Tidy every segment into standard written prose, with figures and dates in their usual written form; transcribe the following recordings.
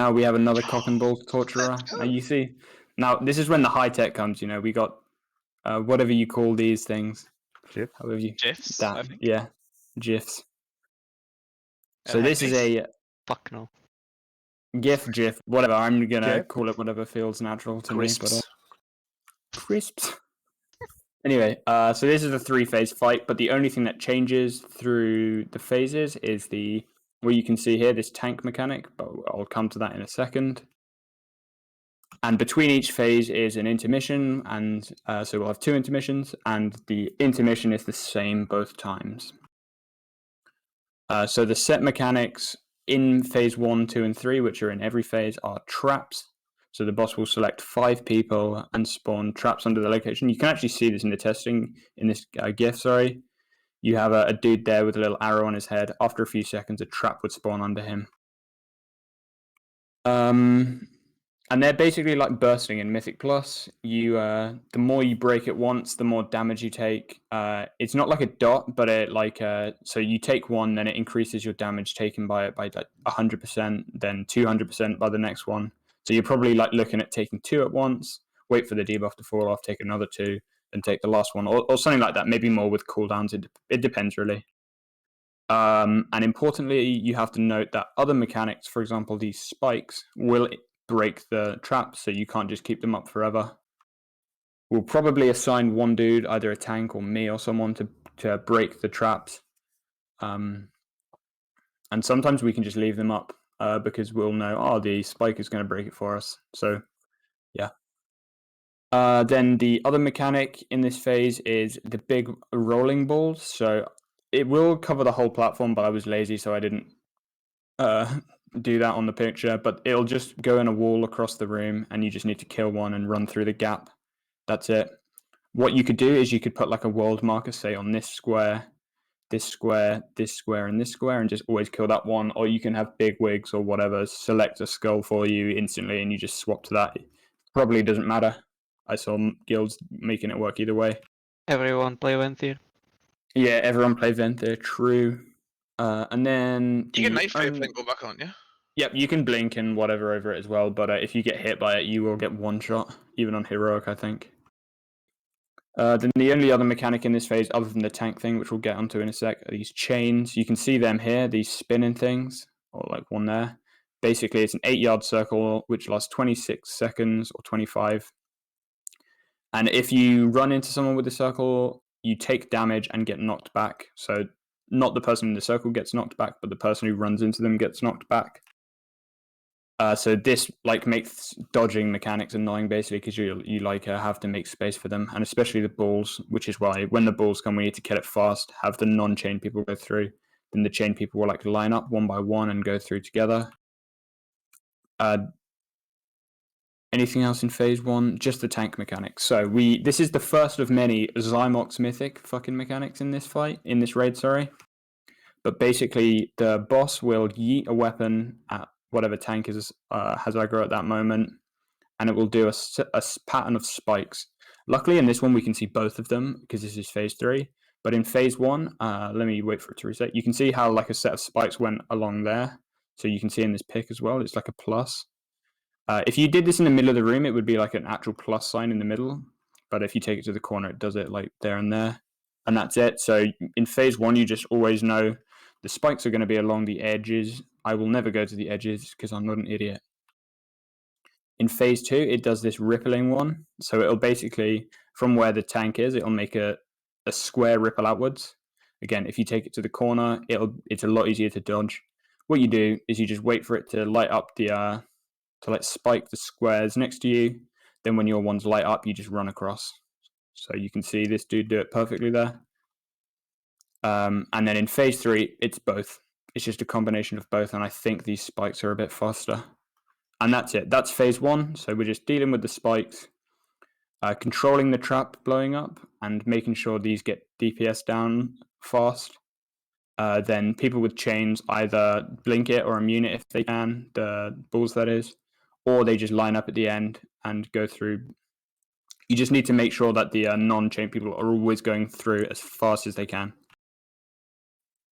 Now we have another cock and balls torturer. Now you see, now this is when the high tech comes. You know, we got whatever you call these things. GIF? However you GIFs, that I think. yeah, GIFs. So I this is think. a Fuck no. GIF, whatever. I'm gonna GIF? call it whatever feels natural to Crisps. me. But crisps. Anyway, so this is a 3-phase fight, but the only thing that changes through the phases is what you can see here, this tank mechanic, but I'll come to that in a second. And between each phase is an intermission, and so we'll have 2 intermissions, and the intermission is the same both times. So the set mechanics in phase 1, 2, and 3, which are in every phase, are traps. So the boss will select 5 people and spawn traps under the location. You can actually see this in the testing, in this GIF, sorry. You have a dude there with a little arrow on his head. After a few seconds, a trap would spawn under him. And they're basically like bursting in Mythic Plus. The more you break it once, the more damage you take. It's not like a dot, but so you take one, then it increases your damage taken by it by like 100%, then 200% by the next one. So you're probably like looking at taking 2 at once, wait for the debuff to fall off, take another 2, then take the last one, or something like that. Maybe more with cooldowns. It depends really. And importantly, you have to note that other mechanics, for example, these spikes, will break the traps, so you can't just keep them up forever. We'll probably assign one dude, either a tank or me or someone, to break the traps. And sometimes we can just leave them up because we'll know, oh, the spike is going to break it for us. So, yeah. Then the other mechanic in this phase is the big rolling balls. So it will cover the whole platform, but I was lazy, so I didn't do that on the picture. But it'll just go in a wall across the room, and you just need to kill one and run through the gap. That's it. What you could do is you could put like a world marker, say on this square, this square, this square, and this square, and just always kill that one. Or you can have big wigs or whatever select a skull for you instantly, and you just swap to that. It probably doesn't matter. I saw guilds making it work either way. Everyone play Ventir. Yeah, everyone play Ventir, true. And then You get knife flip and go back on, yeah? Yep, you can blink and whatever over it as well, but if you get hit by it, you will get one shot, even on Heroic, I think. Then the only other mechanic in this phase, other than the tank thing, which we'll get onto in a sec, are these chains. You can see them here, these spinning things, or like one there. Basically, it's an 8-yard circle, which lasts 26 seconds or 25. And if you run into someone with the circle, you take damage and get knocked back. So not the person in the circle gets knocked back, but the person who runs into them gets knocked back. So this like makes dodging mechanics annoying, basically, because you have to make space for them, and especially the balls, which is why when the balls come, we need to kill it fast. Have the non-chain people go through, then the chain people will like line up one by one and go through together. Anything else in phase 1? Just the tank mechanics. So this is the first of many Zymox mythic fucking mechanics in this raid, sorry. But basically, the boss will yeet a weapon at whatever tank has aggro at that moment, and it will do a pattern of spikes. Luckily, in this one, we can see both of them because this is phase 3. But in phase 1, let me wait for it to reset. You can see how like a set of spikes went along there. So you can see in this pick as well, it's like a plus. If you did this in the middle of the room, it would be like an actual plus sign in the middle. But if you take it to the corner, it does it like there and there. And that's it. So in phase 1, you just always know the spikes are going to be along the edges. I will never go to the edges because I'm not an idiot. In phase 2, it does this rippling one. So it'll basically, from where the tank is, it'll make a square ripple outwards. Again, if you take it to the corner, it's a lot easier to dodge. What you do is you just wait for it to light up to like spike the squares next to you. Then when your ones light up, you just run across. So you can see this dude do it perfectly there. And then in phase 3, it's both. It's just a combination of both, and I think these spikes are a bit faster. And that's it. That's phase 1. So we're just dealing with the spikes, controlling the trap blowing up, and making sure these get DPS down fast. Then people with chains either blink it or immune it if they can, the balls that is, or they just line up at the end and go through. You just need to make sure that the non-chain people are always going through as fast as they can.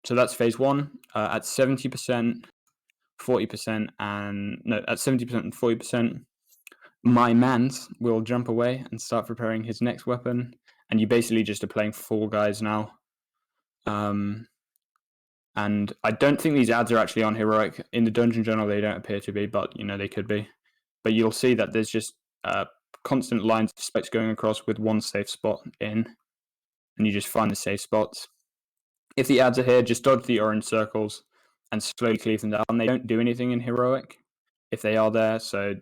So that's phase 1 at 70%. 40% and no, at 70% and 40%, my mans will jump away and start preparing his next weapon, and you basically just are playing 4 guys now. And I don't think these ads are actually on heroic. In the dungeon journal, they don't appear to be, but they could be. But you'll see that there's just constant lines of spikes going across with one safe spot in, and you just find the safe spots. If the ads are here, just dodge the orange circles and slowly cleave them down. They don't do anything in heroic if they are there, so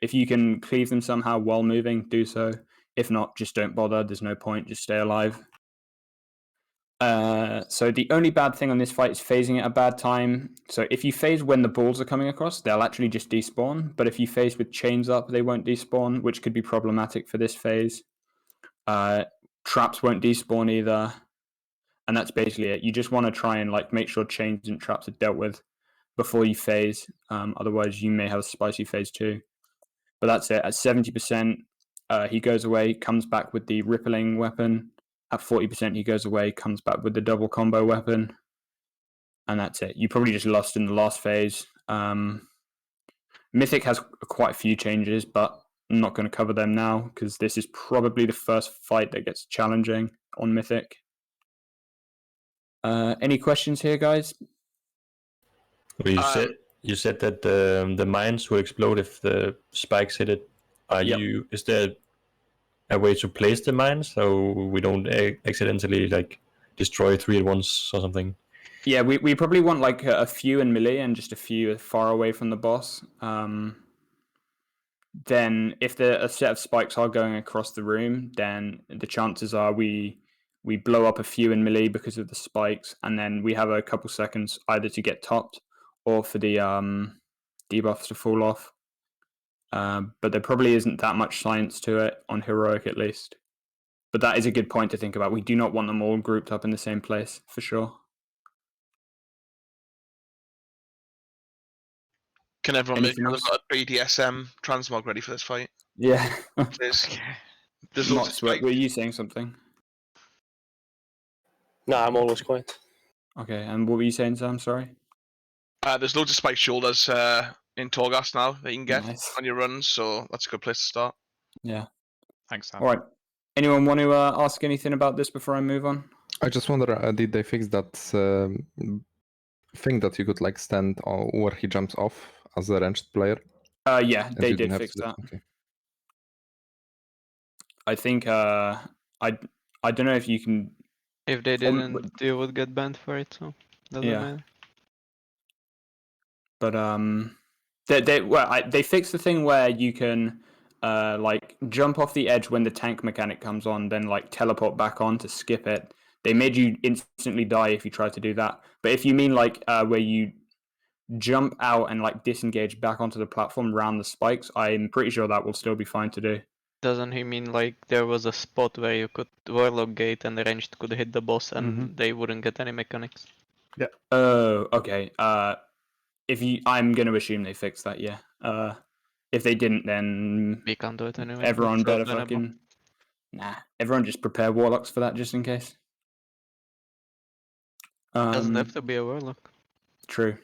if you can cleave them somehow while moving, do so. If not, just don't bother. There's no point. Just stay alive. So the only bad thing on this fight is phasing at a bad time. So if you phase when the balls are coming across, they'll actually just despawn. But if you phase with chains up, they won't despawn, which could be problematic for this phase. Traps won't despawn either. And that's basically it. You just want to try and make sure chains and traps are dealt with before you phase. Otherwise, you may have a spicy phase too. But that's it. At 70%, he goes away, comes back with the rippling weapon. At 40%, he goes away, comes back with the double combo weapon. And that's it. You probably just lost in the last phase. Mythic has quite a few changes, but I'm not going to cover them now because this is probably the first fight that gets challenging on Mythic. Any questions here, guys? Well, you said that the mines will explode if the spikes hit it. Is there a way to place the mines so we don't accidentally destroy 3 at once or something? Yeah, we probably want a few in melee and just a few far away from the boss. Then if a set of spikes are going across the room, then the chances are we blow up a few in melee because of the spikes, and then we have a couple seconds either to get topped or for the debuffs to fall off. But there probably isn't that much science to it on heroic, at least. But that is a good point to think about. We do not want them all grouped up in the same place, for sure. Can everyone make Anything sure else? they've got a BDSM transmog ready for this fight? Yeah. There's loads Mox, of spikes. were you saying something? No, I'm always quiet. Okay, and what were you saying, Sam? Sorry. There's loads of spiked shoulders in Torghast now that you can get Nice. on your runs, so that's a good place to start. Yeah. Thanks, Sam. All right. Anyone want to ask anything about this before I move on? I just wonder, did they fix that thing that you could stand where he jumps off as a ranged player? Yeah, And they you did didn't have fix to do- that. Okay. I think I don't know if you can. If they didn't, you would get banned for it, so doesn't matter. But they fixed the thing where you can jump off the edge when the tank mechanic comes on, then teleport back on to skip it. They made you instantly die if you tried to do that. But if you mean where you jump out and disengage back onto the platform around the spikes, I'm pretty sure that will still be fine to do. Doesn't he mean there was a spot where you could Warlock Gate and the ranged could hit the boss and they wouldn't get any mechanics? Yeah. Oh, okay. I'm going to assume they fixed that, yeah. If they didn't, then we can't do it anyway. Everyone better fucking... Nah, everyone just prepare Warlocks for that just in case. Doesn't have to be a Warlock. True.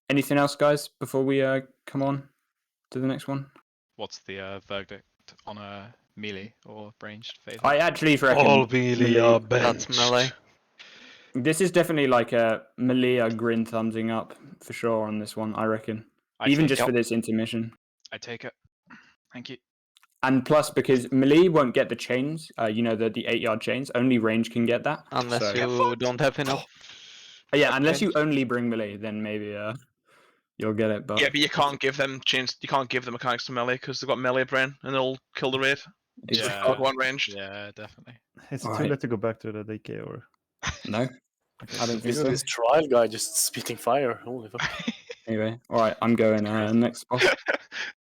Anything else, guys, before we come on to the next one? What's the verdict on a melee or ranged phase? I actually reckon all melee are That's benched. melee. This is definitely a melee grin thumbsing up for sure on this one, I reckon. Even just for this intermission. I take it. Thank you. And plus, because melee won't get the chains, the 8-yard chains, only range can get that. Unless you don't have enough. Yeah, unless you only bring melee, then maybe you'll get it. But yeah, but you can't give them chains. You can't give them mechanics to melee because they've got melee brain and they'll kill the raid. Yeah. One ranged. Yeah, definitely. Is it too late to go back to the DK or? No. I don't think Isn't so. this trial guy just spitting fire? Holy fuck. Anyway, all right, I'm going next boss.